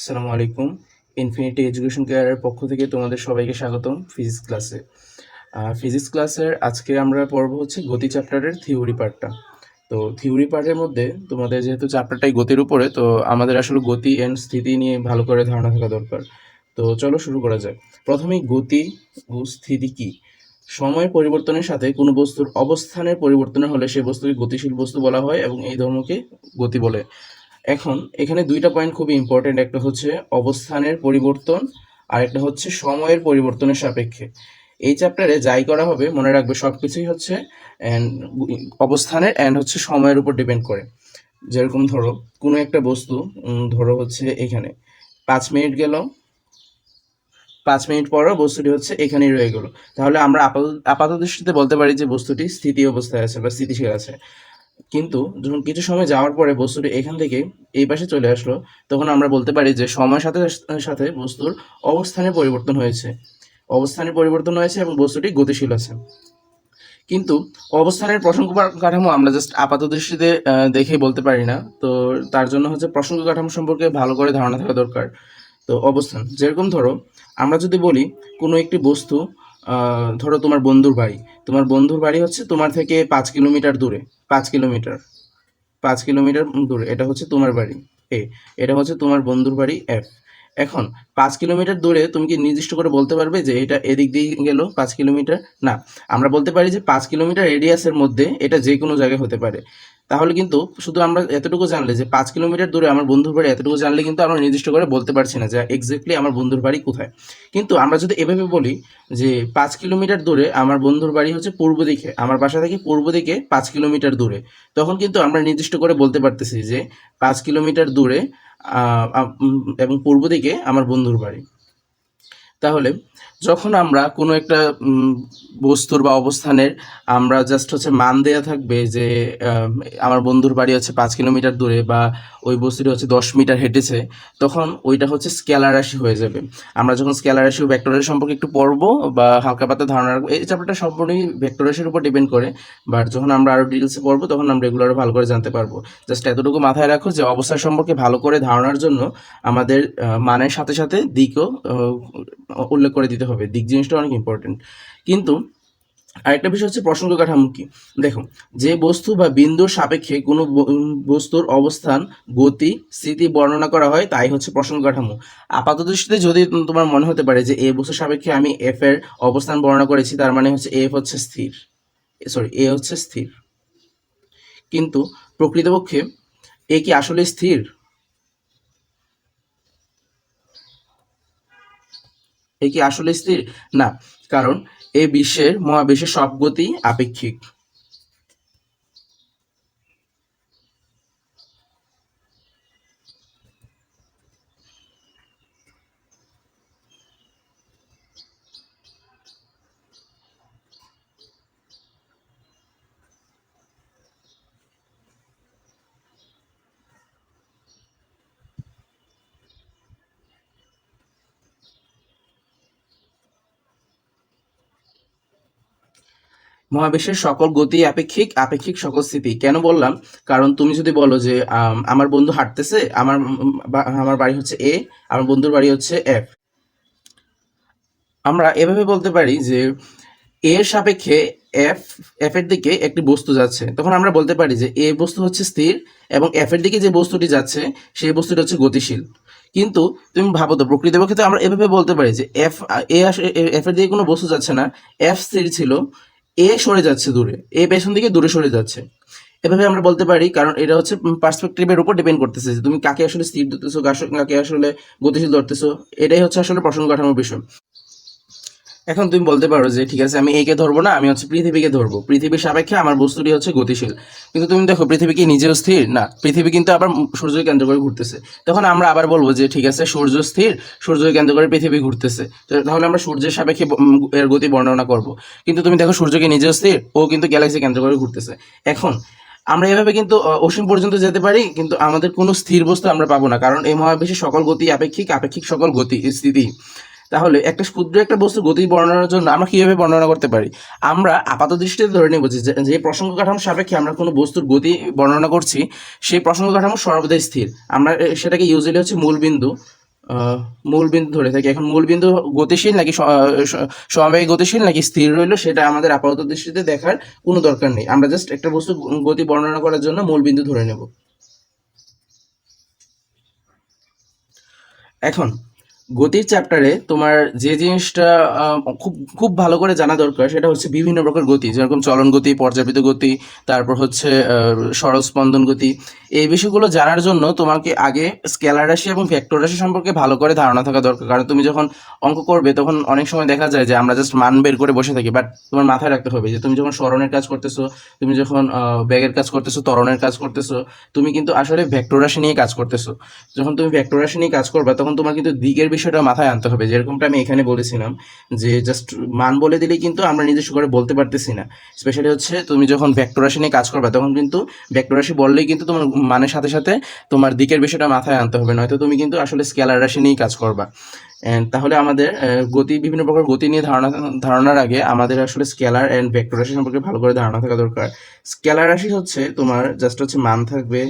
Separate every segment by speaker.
Speaker 1: আসসালামু আলাইকুম। Infinity education কেয়ারের পক্ষ থেকে তোমাদের সবাইকে স্বাগতম ফিজিক্স ক্লাসে। ফিজিক্স ক্লাসের আজকে আমরা পড়ব হচ্ছে গতি চ্যাপ্টারের থিওরি পার্টটা। তো থিওরি পার্টের মধ্যে তোমাদের যেহেতু চ্যাপ্টারটাই গতির উপরে, তো আমাদের আসলে গতি অ্যান্ড স্থিতি নিয়ে ভালো করে ধারণা থাকা দরকার। তো চলো শুরু করা যাক। প্রথমেই গতি ও স্থিতি কী? সময়ের পরিবর্তনের সাথে কোনো বস্তুর অবস্থানের পরিবর্তন হলে সে বস্তুকে গতিশীল বস্তু বলা হয় এবং এই ধর্মকে গতি বলে। এখন এখানে দুইটা পয়েন্ট খুবই ইম্পর্টেন্ট, একটা হচ্ছে অবস্থানের পরিবর্তন আর একটা হচ্ছে সময়ের পরিবর্তনের সাপেক্ষে। এই চ্যাপ্টারে যাই করা হবে মনে রাখবে সব কিছুই হচ্ছে অবস্থানের অ্যান্ড হচ্ছে সময়ের উপর ডিপেন্ড করে। যেরকম ধরো কোনো একটা বস্তু, ধরো হচ্ছে এখানে 5 মিনিট গেল, 5 মিনিট পরও বস্তুটি হচ্ছে এখানেই রয়ে গেল, তাহলে আমরা আপাত দৃষ্টিতে বলতে পারি যে বস্তুটি স্থিতি অবস্থায় আছে বা স্থিতিশীল আছে। কিন্তু যখন কিছু সময় যাওয়ার পরে বস্তুটি এখান থেকে এই পাশে চলে আসলো, তখন আমরা বলতে পারি যে সময়ের সাথে সাথে বস্তুর অবস্থানের পরিবর্তন হয়েছে, এবং বস্তুটি গতিশীল আছে। কিন্তু অবস্থানের প্রসঙ্গ কাঠামো আমরা জাস্ট আপাত দৃষ্টিতে দেখেই বলতে পারি না। তো তার জন্য হচ্ছে প্রসঙ্গ কাঠামো সম্পর্কে ভালো করে ধারণা থাকা দরকার। তো অবস্থান, যেরকম ধরো আমরা যদি বলি কোনো একটি বস্তু, ধরো তোমার বন্ধুর বাড়ি হচ্ছে তোমার থেকে 5 কিলোমিটার দূরে, 5 কিলোমিটার 5 কিলোমিটার দূরে, এটা হচ্ছে তোমার বাড়ি এ, এটা হচ্ছে তোমার বন্ধুর বাড়ি এফ। এখন 5 কিলোমিটার দূরে তুমি কি নির্দিষ্ট করে বলতে পারবে যে এটা এদিক দিয়ে গেল 5 কিলোমিটার? না, আমরা বলতে পারি যে 5 কিলোমিটার রেডিয়াসের মধ্যে এটা যে কোনো জায়গায় হতে পারে। তাহলে কিন্তু শুধু আমরা এতটুকু জানলে যে 5 কিলোমিটার দূরে আমার বন্ধুর বাড়ি, এতটুকু জানলে কিন্তু আমরা নির্দিষ্ট করে বলতে পারছি না যে এক্স্যাক্টলি আমার বন্ধুর বাড়ি কোথায়। কিন্তু আমরা যদি এভাবে বলি যে 5 কিলোমিটার দূরে আমার বন্ধুর বাড়ি হচ্ছে পূর্ব দিকে, আমার বাসা থেকে পূর্ব দিকে 5 কিলোমিটার দূরে, তখন কিন্তু আমরা নির্দিষ্ট করে বলতে পারতেছি যে 5 কিলোমিটার দূরে এবং পূর্ব দিকে আমার বন্ধুর বাড়ি। তাহলে যখন আমরা কোনো একটা বস্তুর বা অবস্থানের আমরা জাস্ট হচ্ছে মান দেয়া থাকবে যে আমার বন্ধুর বাড়ি হচ্ছে 5 কিলোমিটার দূরে বা ওই বস্তুটি হচ্ছে 10 মিটার হেঁটেছে, তখন ওইটা হচ্ছে স্কেলার রাশি হয়ে যাবে। আমরা যখন স্কেলার রাশি ও ভেক্টর রাশি সম্পর্কে একটু পড়বো বা হালকা পাতলা ধারণা রাখবো, এই চ্যাপ্টারটা সম্পূর্ণই ভেক্টর রাশির উপর ডিপেন্ড করে। বাট যখন আমরা আরও ডিটেলসে পড়বো তখন আমরা এগুলো আরও ভালো করে জানতে পারবো। জাস্ট এতটুকু মাথায় রাখো যে অবস্থান সম্পর্কে ভালো করে ধারণার জন্য আমাদের মানের সাথে সাথে দিকও উল্লেখ করে দিতে হবে। দিক জিনিসটা অনেক ইম্পর্টেন্ট। কিন্তু আরেকটা বিষয় হচ্ছে প্রসঙ্গ কাঠামো কি। দেখো, যে বস্তু বা বিন্দুর সাপেক্ষে কোনো বস্তুর অবস্থান, গতি, স্থিতি বর্ণনা করা হয় তাই হচ্ছে প্রসঙ্গ কাঠামো। আপাত দৃষ্টিতে যদি তোমার মনে হতে পারে যে এই বস্তুর সাপেক্ষে আমি এফ এর অবস্থান বর্ণনা করেছি, তার মানে হচ্ছে এফ হচ্ছে স্থির, এ হচ্ছে স্থির। কিন্তু প্রকৃতপক্ষে এ কি আসলে স্থির? এ কি আসলে স্থির? না, কারণ এই মহাবিশ্বের সব গতি আপেক্ষিক। মহাবিশ্বের সকল গতি আপেক্ষিক, আপেক্ষিক সকল স্থিতি। কেন বললাম? কারণ তুমি যদি বলো যে আমার বন্ধু হাঁটতেছে, আমার বাড়ি হচ্ছে এ, আমার বন্ধুর বাড়ি হচ্ছে এফ, আমরা এভাবে বলতে পারি যে এর সাপেক্ষে এফ এফ এর দিকে একটি বস্তু যাচ্ছে, তখন আমরা বলতে পারি যে এ বস্তু হচ্ছে স্থির এবং এফ এর দিকে যে বস্তুটি যাচ্ছে সেই বস্তুটি হচ্ছে গতিশীল। কিন্তু তুমি ভাবো তো, প্রকৃতপক্ষে তো আমরা এভাবে বলতে পারি যে এফ এর দিকে কোনো বস্তু যাচ্ছে না, এফ স্থির ছিল, এ সরে যাচ্ছে দূরে, এ পেছন দিকে দূরে সরে যাচ্ছে। এভাবে আমরা বলতে পারি, কারণ এটা হচ্ছে পার্সপেক্টিভের উপর ডিপেন্ড করতেছে যে তুমি কাকে আসলে স্থির ধরতেছো, কাকে আসলে গতিশীল ধরতেছো। এটাই হচ্ছে আসলে প্রসঙ্গ কাঠামোর বিষয়। এখন তুমি বলতে পারো যে ঠিক আছে, আমি একে ধরবো না, আমি হচ্ছে পৃথিবীকে ধরবো, পৃথিবীর সাপেক্ষে আমার বস্তুটি হচ্ছে গতিশীল। কিন্তু তুমি দেখো, পৃথিবী কি নিজেও স্থির না? পৃথিবী কিন্তু আবার সূর্যকে কেন্দ্র করে ঘুরতেছে। তখন আমরা আবার বলবো যে ঠিক আছে, সূর্য স্থির, সূর্যকে কেন্দ্র করে পৃথিবী ঘুরতেছে, তাহলে আমরা সূর্যের সাপেক্ষে এর গতি বর্ণনা করব। কিন্তু তুমি দেখো, সূর্যকে নিজেও স্থির, ও কিন্তু গ্যালাক্সি কেন্দ্র করে ঘুরতেছে। এখন আমরা এভাবে কিন্তু অসীম পর্যন্ত যেতে পারি, কিন্তু আমাদের কোনো স্থির বস্তু আমরা পাবো না, কারণ এই মহাবিশ্বের সকল গতি আপেক্ষিক, আপেক্ষিক সকল গতি স্থিতি। তাহলে একটা ক্ষুদ্র একটা বস্তুর গতি বর্ণনার জন্য আমরা কিভাবে বর্ণনা করতে পারি? আমরা আপাত দৃষ্টিতে ধরে নেব যে প্রসঙ্গ কাঠামোর সাপেক্ষে আমরা কোনো বস্তুর গতি বর্ণনা করছি, সেই প্রসঙ্গ কাঠামো সর্বদাই স্থির। আমরা সেটাকে ইউজুয়ালি হচ্ছে মূল বিন্দু মূল বিন্দু ধরে থাকি। এখন মূল বিন্দু গতিশীল নাকি সমবায়ী গতিশীল নাকি স্থির রইলো সেটা আমাদের আপাতত দৃষ্টিতে দেখার কোনো দরকার নেই। আমরা জাস্ট একটা বস্তু গতি বর্ণনা করার জন্য মূল বিন্দু ধরে নেব। এখন গতির চ্যাপ্টারে তোমার যে জিনিসটা খুব খুব ভালো করে জানা দরকার সেটা হচ্ছে বিভিন্ন প্রকার গতি, যেরকম চলন গতি, পর্যাবৃত্ত গতি, তারপর হচ্ছে সরল স্পন্দন গতি। এই বিষয়গুলো জানার জন্য তোমাকে আগে স্কেলার রাশি এবং ভেক্টর রাশি সম্পর্কে ভালো করে ধারণা থাকা দরকার। কারণ তুমি যখন অঙ্ক করবে তখন অনেক সময় দেখা যায় যে আমরা জাস্ট মান বের করে বসে থাকি, বাট তোমার মাথায় রাখতে হবে যে তুমি যখন সরণের কাজ করতেছো, তুমি যখন বেগের কাজ করতেছো, ত্বরণের কাজ করতেছো, তুমি কিন্তু আসলে ভেক্টর রাশি নিয়ে কাজ করতেছো। যখন তুমি ভেক্টর রাশি নিয়ে কাজ করবা তখন তোমার কিন্তু দিকের বিষয়টা মাথায় আনতে হবে, যেরকমটা আমি এখানে বলেছিলাম যে জাস্ট মান বলে দিলেই কিন্তু আমরা নিজস্ব করে বলতে পারতেছি না। স্পেশালি হচ্ছে তুমি যখন ভেক্টর রাশি নিয়ে কাজ করবা তখন কিন্তু ভেক্টর রাশি বললেই কিন্তু তোমার মানের সাথে সাথে তোমার দিকের বিষয়টা মাথায় আনতে হবে, নয়তো তুমি কিন্তু আসলে স্কেলার রাশি নিয়েই কাজ করবা। তাহলে আমাদের গতি, বিভিন্ন প্রকার গতি নিয়ে ধারণার আগে আমাদের আসলে স্কেলার অ্যান্ড ভেক্টর রাশি সম্পর্কে ভালো করে ধারণা থাকা দরকার। স্কেলার রাশি হচ্ছে তোমার জাস্ট হচ্ছে মান থাকবে,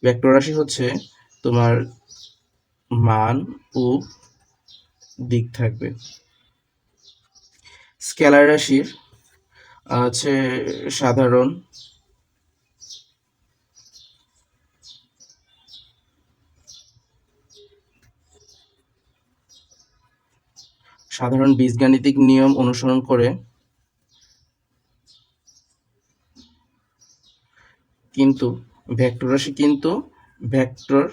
Speaker 1: ভেক্টর রাশি হচ্ছে তোমার মান ও দিক থাকবে। স্কেলার রাশির হচ্ছে সাধারণ বীজগাণিতিক নিয়ম অনুসরণ করে কিন্তু ভেক্টর রাশি কিন্তু ভেক্টর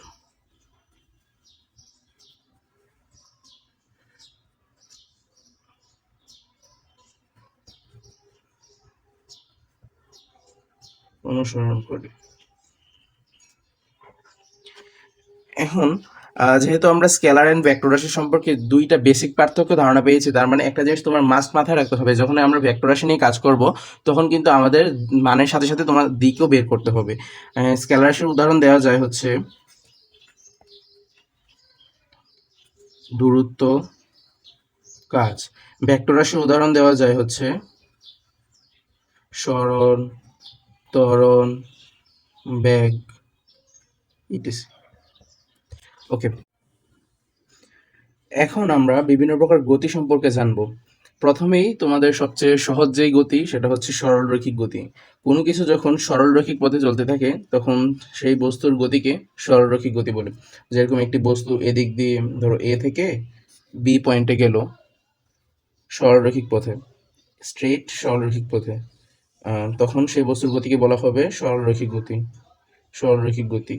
Speaker 1: অনুসরণ করে। এখন যেহেতু আমরা স্কেলার এন্ড ভেক্টর রাশি সম্পর্কে দুইটা বেসিক পার্থক্য ধারণা পেয়েছি, তার মানে একটা জিনিস তোমার মাস্ট মাথায় রাখতে হবে, যখন আমরা ভেক্টর রাশি নিয়ে কাজ করব তখন কিন্তু আমাদের মানের সাথে সাথে তোমার দিকও বের করতে হবে। স্কেলার রাশির উদাহরণ দেওয়া যায় হচ্ছে দূরত্ব, কাজ। ভেক্টর রাশির উদাহরণ দেওয়া যায় হচ্ছে সরণ, ত্বরণ, বেগ ইত্যাদি। ওকে, এখন আমরা বিভিন্ন প্রকার গতি সম্পর্কে জানব। প্রথমেই তোমাদের সবচেয়ে সহজ যেই গতি সেটা হচ্ছে সরলরৈখিক গতি। কোনো কিছু যখন সরলরৈখিক পথে চলতে থাকে তখন সেই বস্তুর গতিকে সরলরৈখিক গতি বলে। যেরকম একটি বস্তু এদিক দিয়ে ধরো এ থেকে বি পয়েন্টে গেল সরলরৈখিক পথে, স্ট্রেট সরলরৈখিক পথে, তখন সেই বস্তুর গতিকে বলা হবে সরলরৈখিক গতি। সরলরৈখিক গতি।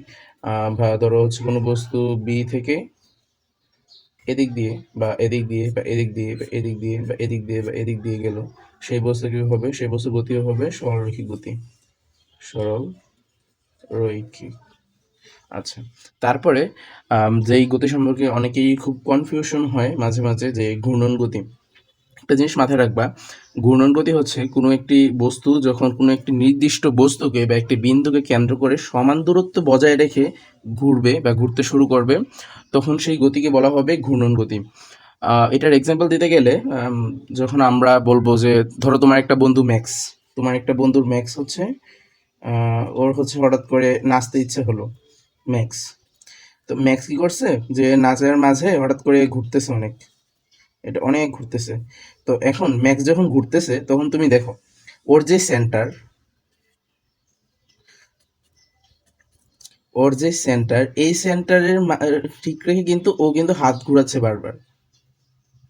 Speaker 1: বা ধরো হচ্ছে কোনো বস্তু বি থেকে এদিক দিয়ে বা এদিক দিয়ে বা এদিক দিয়ে বা এদিক দিয়ে বা এদিক দিয়ে বা এদিক দিয়ে গেল, সেই বস্তু কি হবে, সেই বস্তুর গতিও হবে সরলরৈখিক গতি। সরল রৈখিক। আচ্ছা, তারপরে যেই গতি সম্পর্কে অনেকেই খুব কনফিউশন হয় মাঝে মাঝে, যে ঘূর্ণন গতি। একটা জিনিস মাথায় রাখবা, ঘূর্ণন গতি হচ্ছে কোনো একটি বস্তু যখন কোনো একটি নির্দিষ্ট বস্তুকে বা একটি বিন্দুকে কেন্দ্র করে সমান দূরত্ব বজায় রেখে ঘুরবে বা ঘুরতে শুরু করবে তখন সেই গতিকে বলা হবে ঘূর্ণন গতি। এটার এক্সাম্পল দিতে গেলে যখন আমরা বলবো যে ধরো তোমার একটা বন্ধু ম্যাক্স, তোমার একটা বন্ধুর ম্যাক্স হচ্ছে ওর হচ্ছে হঠাৎ করে নাচতে ইচ্ছে হলো ম্যাক্স। তো ম্যাক্স কি করছে, যে নাচের মাঝে হঠাৎ করে ঘুরতেছে অনেক, এটা অনেক ঘুরতেছে। তো এখন ম্যাক্স যখন ঘুরতেছে তখন তুমি দেখো ওর যে সেন্টার, এই সেন্টারের ঠিক রেখে কিন্তু ও কিন্তু হাত ঘুরাচ্ছে বারবার,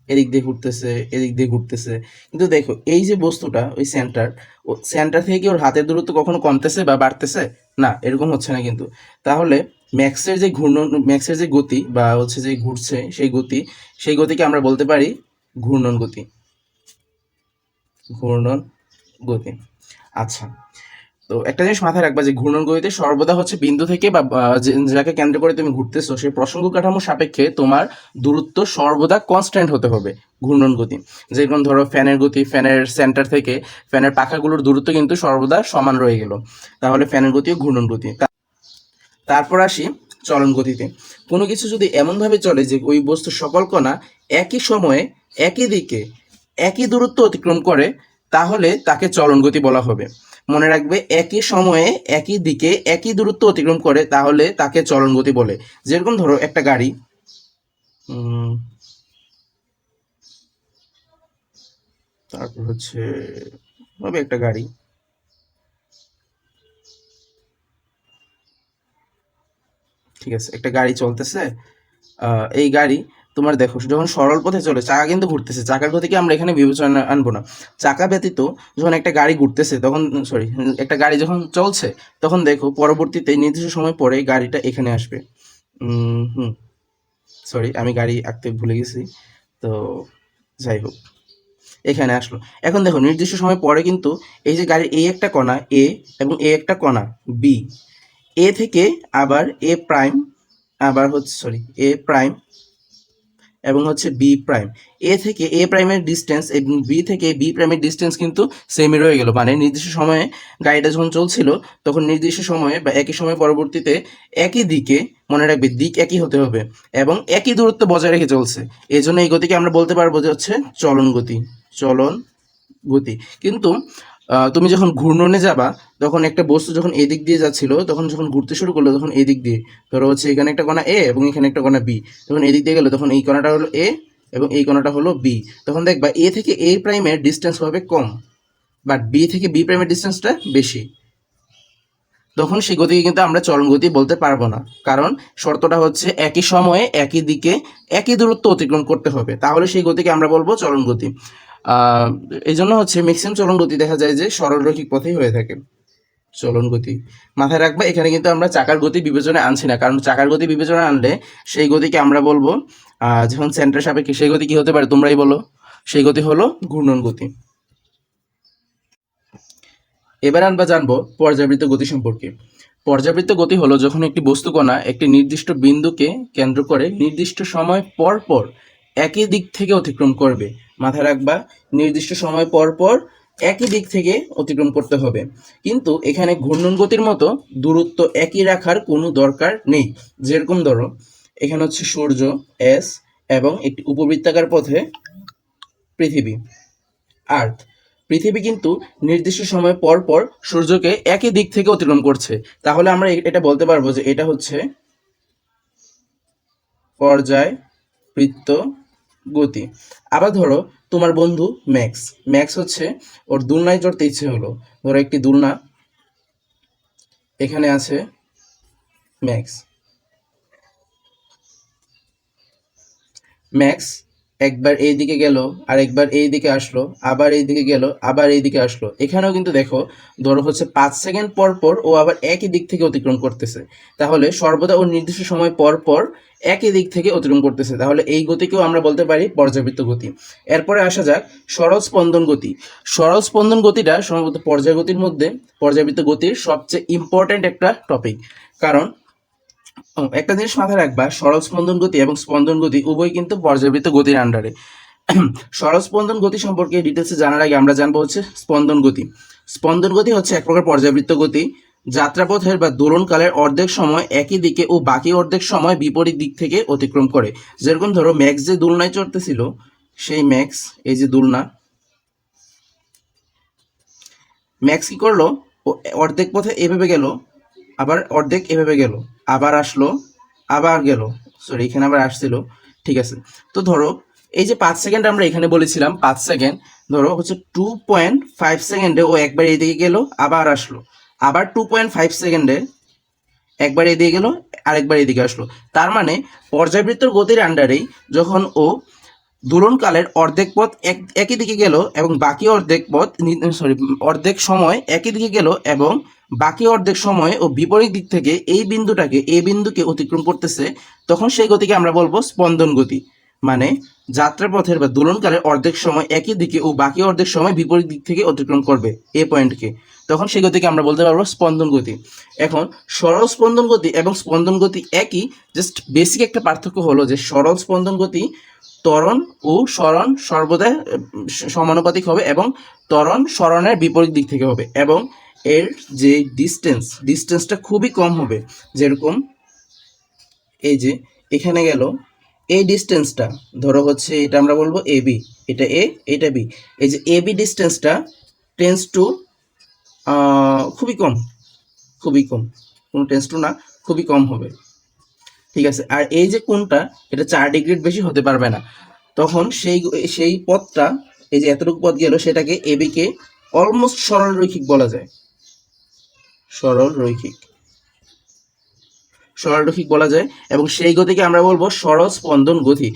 Speaker 1: এদিক দিয়ে ঘুরতেছে এদিক দিয়ে ঘুরতেছে। কিন্তু দেখো এই যে বস্তুটা ওই সেন্টার, ও সেন্টার থেকে কি ওর হাতের দূরত্ব কখনো কমতেছে বা বাড়তেছে? না, এরকম হচ্ছে না কিন্তু। তাহলে ম্যাক্সের যে ঘূর্ণন, ম্যাক্সের যে গতি বা হচ্ছে যে ঘুরছে সেই গতি, সেই গতিকে আমরা বলতে পারি ঘূর্ণন গতি। ঘূর্ণন গতি। আচ্ছা, তো একটা জিনিস মাথায় রাখবা যে ঘূর্ণন গতিতে সর্বদা হচ্ছে বিন্দু থেকে বা যাকে কেন্দ্র করে তুমি ঘুরতেছো সেই প্রসঙ্গ কাঠামো সাপেক্ষে তোমার দূরত্ব সর্বদা কনস্ট্যান্ট হতে হবে ঘূর্ণন গতি। যেরকম ধরো ফ্যানের গতি, ফ্যানের সেন্টার থেকে ফ্যানের পাখাগুলোর দূরত্ব কিন্তু সর্বদা সমান রয়ে গেল, তাহলে ফ্যানের গতিও ঘূর্ণন গতি। তারপর আসি চলন গতিতে। কোনো কিছু যদি এমনভাবে চলে যে ওই বস্তুর সকল কণা একই সময়ে একই দিকে একই দূরত্ব অতিক্রম করে তাহলে তাকে চলন গতি বলা হবে। মনে রাখবে, একই সময়ে একই দিকে একই দূরত্ব অতিক্রম করে তাহলে তাকে চলন গতি বলে। যেরকম ধরো একটা গাড়ি, উম, তারপর হচ্ছে হবে একটা গাড়ি, ঠিক আছে, একটা গাড়ি চলতেছে। এই গাড়ি তোমার দেখো যখন সরল পথে চলে চাকা কিন্তু ঘুরতেছে, চাকার গতিকে আমরা এখানে বিবেচনা আনবো না। চাকা ব্যতীত যখন একটা গাড়ি ঘুরতেছে তখন, সরি, একটা গাড়ি যখন চলছে তখন দেখো পরবর্তীতে নির্দিষ্ট সময় পরে গাড়িটা এখানে আসবে। হুম, সরি, আমি গাড়ি আঁকতে ভুলে গেছি। তো যাই হোক, এখানে আসলো। এখন দেখো নির্দিষ্ট সময় পরে কিন্তু এই যে গাড়ির এই একটা কণা এ এবং এ একটা কণা বি, এ থেকে আবার এ প্রাইম, আবার হচ্ছে সরি এ প্রাইম এবং হচ্ছে বি প্রাইম, এ থেকে এ প্রাইমের ডিস্টেন্স এবং বি থেকে বি প্রাইমের ডিস্টেন্স কিন্তু সেমই রয়ে গেল। মানে নির্দিষ্ট সময়ে গাড়িটা যখন চলছিল তখন নির্দিষ্ট সময়ে বা একই সময় পরবর্তীতে একই দিকে, মনে রাখবে দিক একই হতে হবে এবং একই দূরত্ব বজায় রেখে চলছে। এই জন্য এই গতিকে আমরা বলতে পারবো যে হচ্ছে চলন গতি, চলন গতি। কিন্তু তুমি যখন ঘূর্ণনে যাবা তখন একটা বস্তু যখন এদিক দিয়ে যাচ্ছিল তখন যখন ঘুরতে শুরু করলো তখন এদিক দিয়ে, ধরো হচ্ছে এখানে একটা কণা এ এবং এখানে একটা কণা বি, যখন এদিক দিয়ে গেলো তখন এই কণাটা হলো এ এবং এই কণাটা হলো বি, তখন দেখবা এ থেকে এ প্রাইমের ডিস্টেন্স হবে কম, বাট বি থেকে বি প্রাইমের ডিস্টেন্সটা বেশি। তখন সেই গতিকে কিন্তু আমরা চলন গতি বলতে পারবো না, কারণ শর্তটা হচ্ছে একই সময়ে একই দিকে একই দূরত্ব অতিক্রম করতে হবে, তাহলে সেই গতিকে আমরা বলবো চলন গতি। আহ এই জন্য হচ্ছে ম্যাক্সিমাম চলন গতি দেখা যায় যে সরলরৈখিক পথেই হয়ে থাকে। চলন গতি মাথায় রাখবা, এখানে কিন্তু আমরা চাকার গতি বিবেচনায় আনছি না, কারণ চাকার গতি বিবেচনায় আনলে সেই গতিকে আমরা বলবো যখন সেন্টার সাপেক্ষে, সেই গতি কি হতে পারে তোমরাই বলো। সেই গতি হলো ঘূর্ণন গতি। এবার আমরা জানবো পর্যাবৃত্ত গতি সম্পর্কে। পর্যাবৃত্ত গতি হলো যখন একটি বস্তু কণা একটি নির্দিষ্ট বিন্দুকে কেন্দ্র করে নির্দিষ্ট সময় পর পর একই দিক থেকে অতিক্রম করবে। মাথায় রাখবা, নির্দিষ্ট সময় পর পর একই দিক থেকে অতিক্রম করতে হবে। কিন্তু এখানে ঘূর্ণন গতির মতো দূরত্ব একই রাখার কোনো দরকার নেই। যেরকম ধরো এখানে হচ্ছে সূর্য এস এবং একটি উপবৃত্তাকার পথে পৃথিবী আর্থ। পৃথিবী কিন্তু নির্দিষ্ট সময় পর পর সূর্যকে একই দিক থেকে অতিক্রম করছে, তাহলে আমরা এটা বলতে পারবো যে এটা হচ্ছে পর্যায়বৃত্ত গতি। আবার ধরো তোমার বন্ধু ম্যাক্স, ম্যাক্স হচ্ছে ওর দোলনায় চড়তে ইচ্ছে হলো, ধরো একটি দোলনা এখানে আছে, ম্যাক্স ম্যাক্স একবার এই দিকে গেল, আর একবার এই দিকে আসলো, আবার এই দিকে গেল, আবার এই দিকে আসলো। এখানেও কিন্তু দেখো ধরো হচ্ছে 5 সেকেন্ড পর পর ও আবার একই দিক থেকে অতিক্রম করতেছে, তাহলে সর্বদা ও নির্দিষ্ট সময় পর পর একই দিক থেকে অতিক্রম করতেছে, তাহলে এই গতিকেও আমরা বলতে পারি পর্যাবৃত্ত গতি। এরপরে আসা যাক সরল স্পন্দন গতি। সরল স্পন্দন গতিটা সম্ভবত পর্যায় গতির মধ্যে, পর্যাবৃত্ত গতির সবচেয়ে ইম্পর্ট্যান্ট একটা টপিক। কারণ একটা জিনিস মাথায় রাখবা, সরল স্পন্দন গতি এবং স্পন্দন গতি উভয় কিন্তু পর্যাবৃত্ত গতির আন্ডারে। সরল স্পন্দন গতি সম্পর্কে ডিটেলসে জানার আগে আমরা জানবো হচ্ছে স্পন্দন গতি। স্পন্দন গতি হচ্ছে এক প্রকার পর্যাবৃত্ত গতি, যাত্রাপথের বা দোলনকালের অর্ধেক সময় একই দিকে ও বাকি অর্ধেক সময় বিপরীত দিক থেকে অতিক্রম করে। যেরকম ধরো ম্যাক্স যে দোলনায় চড়তেছিল, সেই ম্যাক্স, এই যে দোলনা, ম্যাক্স কি করলো, ও অর্ধেক পথে এভাবে গেল, আবার অর্ধেক এভাবে গেল, আবার আসলো, আবার গেল, সরি এখানে আবার আসছিল, ঠিক আছে। তো ধরো এই যে 5 সেকেন্ড আমরা এখানে বলেছিলাম 5 সেকেন্ড, ধরো হচ্ছে 2.5 সেকেন্ডে ও একবার এইদিকে গেল, আবার আসলো, আবার 2.5 সেকেন্ডে একবার এদিকে গেল, আরেকবার এদিকে আসলো। তার মানে পর্যাবৃত্ত গতির আন্ডারেই যখন ও দোলনকালের অর্ধেক পথ একই দিকে গেল এবং বাকি অর্ধেক পথ, সরি, অর্ধেক সময় একই দিকে গেল এবং বাকি অর্ধেক সময় ও বিপরীত দিক থেকে এই বিন্দুটাকে, এই বিন্দুকে অতিক্রম করতেছে, তখন সেই গতিকে আমরা বলবো স্পন্দন গতি। মানে যাত্রাপথের বা দোলনকালের অর্ধেক সময় একই দিকে ও বাকি অর্ধেক সময় বিপরীত দিক থেকে অতিক্রম করবে এই পয়েন্টকে, তখন সেই গতিকে আমরা বলতে পারবো স্পন্দন গতি। এখন সরল স্পন্দন গতি এবং স্পন্দন গতি একই, জাস্ট বেসিক একটা পার্থক্য হলো যে সরল স্পন্দন গতি ত্বরণ ও সরণ সর্বদা সমানুপাতিক হবে এবং ত্বরণ সরণের বিপরীত দিক থেকে হবে এবং এর যে ডিস্টেন্সটা খুবই কম হবে। যেরকম এই যে এখানে গেল, এই ডিস্টেন্সটা ধরো হচ্ছে এটা আমরা বলবো এ বি, এটা এ, এটা বি, এই যে এ বি ডিস্টেন্সটা টেন্স টু খুবই কম, খুবই কম, কোনো টেন্স টু না, খুবই কম হবে, ঠিক আছে, আর এই যে কোণটা এটা 4 ডিগ্রির বেশি হতে পারবে না। তখন সেই পথটা, এই যে এতটুকু পথ গেল, সেটাকে এবি কে অলমোস্ট সরল রৈখিক বলা যায়। সরল রৈখিক বলা যায়, এবং সেই গতিকে আমরা বলবো সরল স্পন্দন গতি।